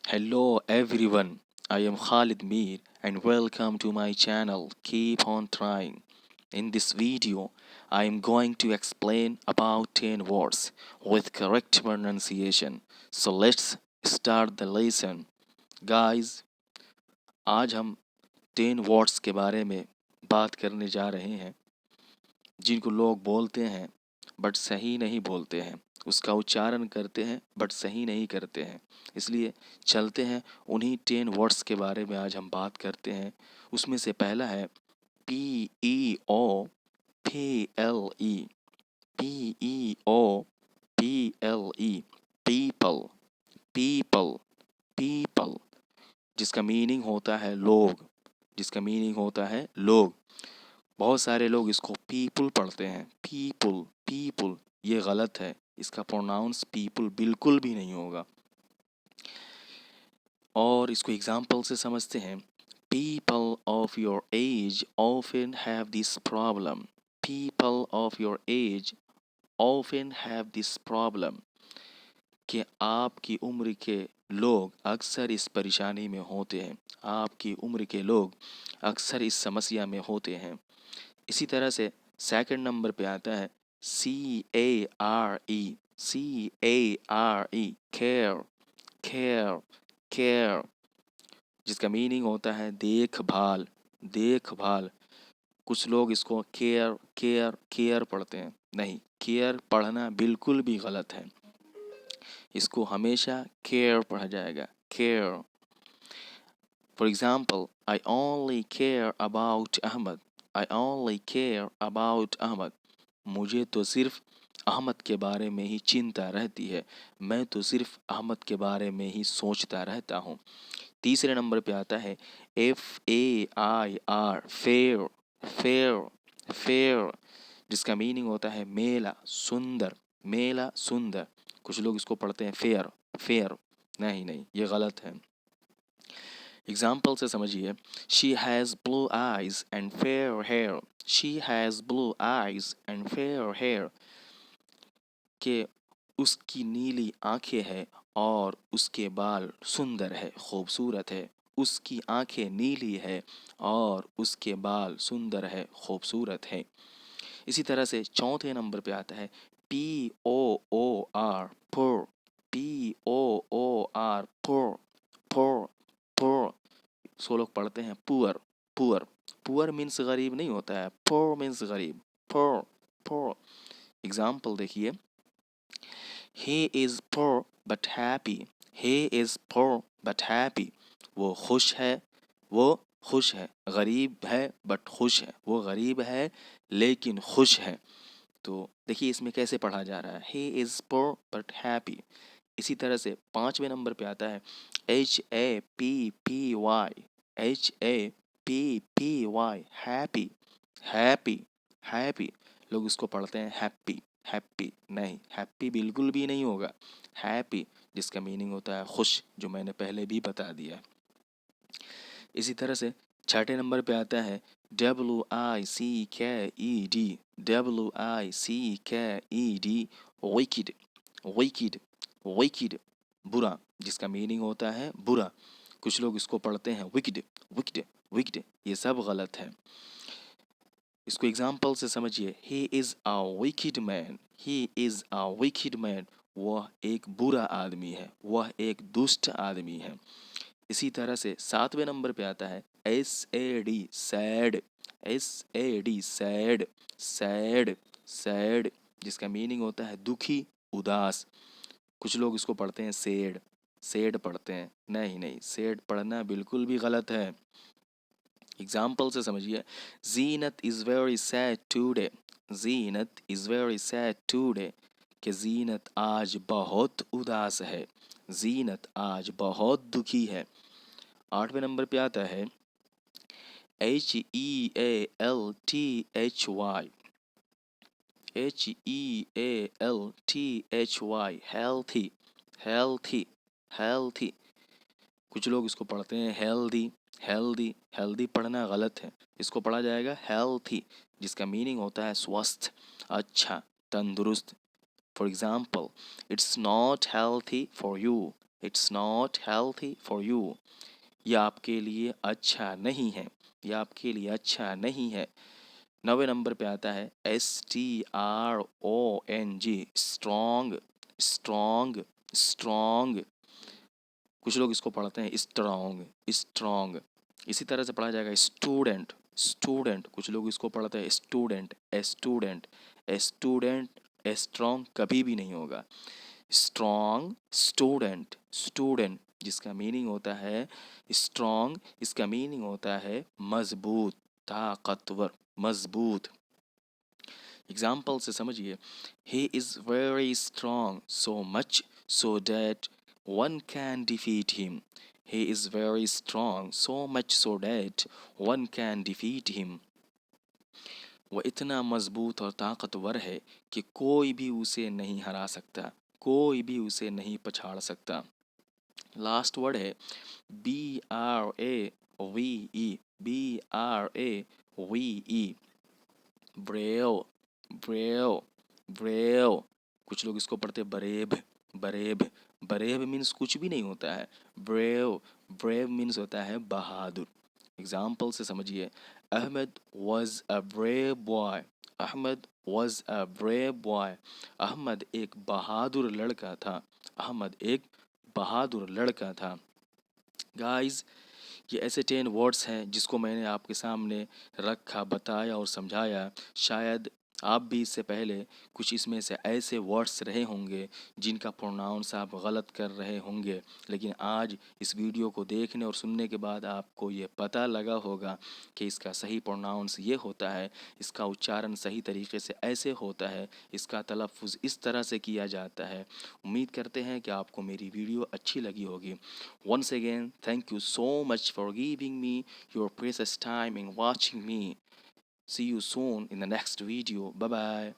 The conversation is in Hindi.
Hello everyone, I am Khalid Meer and welcome to my channel Keep on Trying. In this video, I am going to explain about 10 words with correct pronunciation. So let's start the lesson. Guys, आज हम 10 words के बारे में बात करने जा रहे हैं जिनको लोग बोलते हैं बट सही नहीं बोलते हैं, उसका उच्चारण करते हैं बट सही नहीं करते हैं। इसलिए चलते हैं उन्हीं 10 वर्ड्स के बारे में आज हम बात करते हैं। उसमें से पहला है PEOPLE। PEOPLE, people. People, people, जिसका मीनिंग होता है लोग। जिसका मीनिंग होता है लोग। बहुत सारे लोग इसको पीपल पढ़ते हैं, पीपल पीपल। ये गलत है, इसका प्रोनाउंस पीपल बिल्कुल भी नहीं होगा। और इसको एग्जाम्पल से समझते हैं। People of your age often have this problem. People of your age often have this problem, कि आपकी उम्र के लोग अक्सर इस परेशानी में होते हैं। आपकी उम्र के लोग अक्सर इस समस्या में होते हैं। इसी तरह से सेकंड नंबर पे आता है CARE। CARE, care. Care, care, जिसका मीनिंग होता है देखभाल। देखभाल। कुछ लोग इसको केयर केयर केयर पढ़ते हैं। नहीं, केयर पढ़ना बिल्कुल भी गलत है। इसको हमेशा केयर पढ़ा जाएगा, care. For example, I only care about Ahmad. I only care about Ahmad. मुझे तो सिर्फ अहमद के बारे में ही चिंता रहती है। मैं तो सिर्फ अहमद के बारे में ही सोचता रहता हूँ। तीसरे नंबर पे आता है FAIR, फेयर। फेयर, फेयर, जिसका मीनिंग होता है मेला, सुंदर। मेला, सुंदर। कुछ लोग इसको पढ़ते हैं फेयर। फेयर नहीं, नहीं, ये गलत है। एग्जाम्पल से समझिए। She has blue eyes and fair hair. She has blue eyes and fair hair, कि उसकी नीली आंखें हैं और उसके बाल सुंदर है, खूबसूरत है। उसकी आंखें नीली है और उसके बाल सुंदर है, खूबसूरत है। इसी तरह से चौथे नंबर पे आता है POOR, पोर। POOR, पोर, पोर, पोर। सो लोग पढ़ते हैं पुअर, पुअर। पुअर मीन्स गरीब नहीं होता है, पोर मीन्स गरीब। पोर, पोर। एग्जाम्पल देखिए। He is poor but happy. He is poor but happy. वो खुश है, वो खुश है। गरीब है बट खुश है। वो गरीब है लेकिन खुश है। तो देखिए इसमें कैसे पढ़ा जा रहा है, He is poor but happy। इसी तरह से पांचवें नंबर पे आता है HAPPY। HAPPY, happy. Happy, happy. लोग इसको पढ़ते हैं हैप्पी। हैप्पी नहीं, हैप्पी बिल्कुल भी नहीं होगा। हैप्पी, जिसका मीनिंग होता है खुश, जो मैंने पहले भी बता दिया। इसी तरह से छठे नंबर पे आता है WICKED। WICKED, wicked. Wicked, wicked, बुरा, जिसका मीनिंग होता है बुरा। कुछ लोग इसको पढ़ते हैं विकेड, विकेड, विकेड। ये सब गलत है। इसको एग्जाम्पल से समझिए। He is a wicked man. He is a wicked man, वह एक बुरा आदमी है, वह एक दुष्ट आदमी है। इसी तरह से सातवें नंबर पे आता है SAD, sad. SAD, sad, sad, sad, जिसका मीनिंग होता है दुखी, उदास। कुछ लोग इसको पढ़ते हैं सेड। सेड पढ़ते हैं। नहीं, नहीं, सेड पढ़ना बिल्कुल भी गलत है। एग्जाम्पल से समझिए। Zeenat is very sad today. Zeenat is very sad today, कि जीनत आज बहुत उदास है। जीनत आज बहुत दुखी है। आठवें नंबर पे आता है HEALTHY। HEALTHY, healthy. Healthy, healthy. कुछ लोग इसको पढ़ते हैं हेल्दी। हेल्दी, हेल्दी पढ़ना गलत है। इसको पढ़ा जाएगा हेल्थी, जिसका मीनिंग होता है स्वस्थ, अच्छा, तंदुरुस्त। For example, it's not healthy for you. It's not healthy for you. यह आपके लिए अच्छा नहीं है, यह आपके लिए अच्छा नहीं है। 9वें नंबर पे आता है STRONG, स्ट्रॉन्ग, स्ट्रॉन्ग, स्ट्रॉन्ग। कुछ लोग इसको पढ़ते हैं स्ट्रॉन्ग, स्ट्रॉन्ग। इसी तरह से पढ़ा जाएगा स्टूडेंट, स्टूडेंट। कुछ लोग इसको पढ़ते हैं स्टूडेंट, स्टूडेंट, स्टूडेंट। स्ट्रॉन्ग कभी भी नहीं होगा। स्ट्रॉन्ग स्टूडेंट, स्टूडेंट जिसका मीनिंग होता है स्ट्रॉन्ग, इसका मीनिंग होता है मजबूत, ताकतवर, मजबूत। एग्जाम्पल से समझिए, he is very strong so much so that one can defeat him. He is very strong so much so that one can defeat him. वह इतना मजबूत और ताकतवर है कि कोई भी उसे नहीं हरा सकता, कोई भी उसे नहीं पछाड़ सकता। लास्ट वर्ड है BRAVE, BRAVE, brave, brave, brave. कुछ लोग इसको पढ़ते बरेब, बरेब। बरेब मीन्स कुछ भी नहीं होता है। ब्रेव, ब्रेव मीन्स होता है बहादुर। एग्जाम्पल से समझिए, Ahmad was a brave boy, Ahmad was a brave boy. Ahmad एक बहादुर लड़का था, अहमद एक बहादुर लड़का था। गाइस, ये ऐसे 10 वर्ड्स हैं जिसको मैंने आपके सामने रखा, बताया और समझाया। शायद आप भी इससे पहले कुछ इसमें से ऐसे वर्ड्स रहे होंगे जिनका प्रोनाउंस आप गलत कर रहे होंगे, लेकिन आज इस वीडियो को देखने और सुनने के बाद आपको ये पता लगा होगा कि इसका सही प्रोनाउंस ये होता है, इसका उच्चारण सही तरीके से ऐसे होता है, इसका तलफ़ुज़ इस तरह से किया जाता है। उम्मीद करते हैं कि आपको मेरी वीडियो अच्छी लगी होगी। Once again, thank you so much for giving me your precious time in watching me. See you soon in the next video. Bye bye.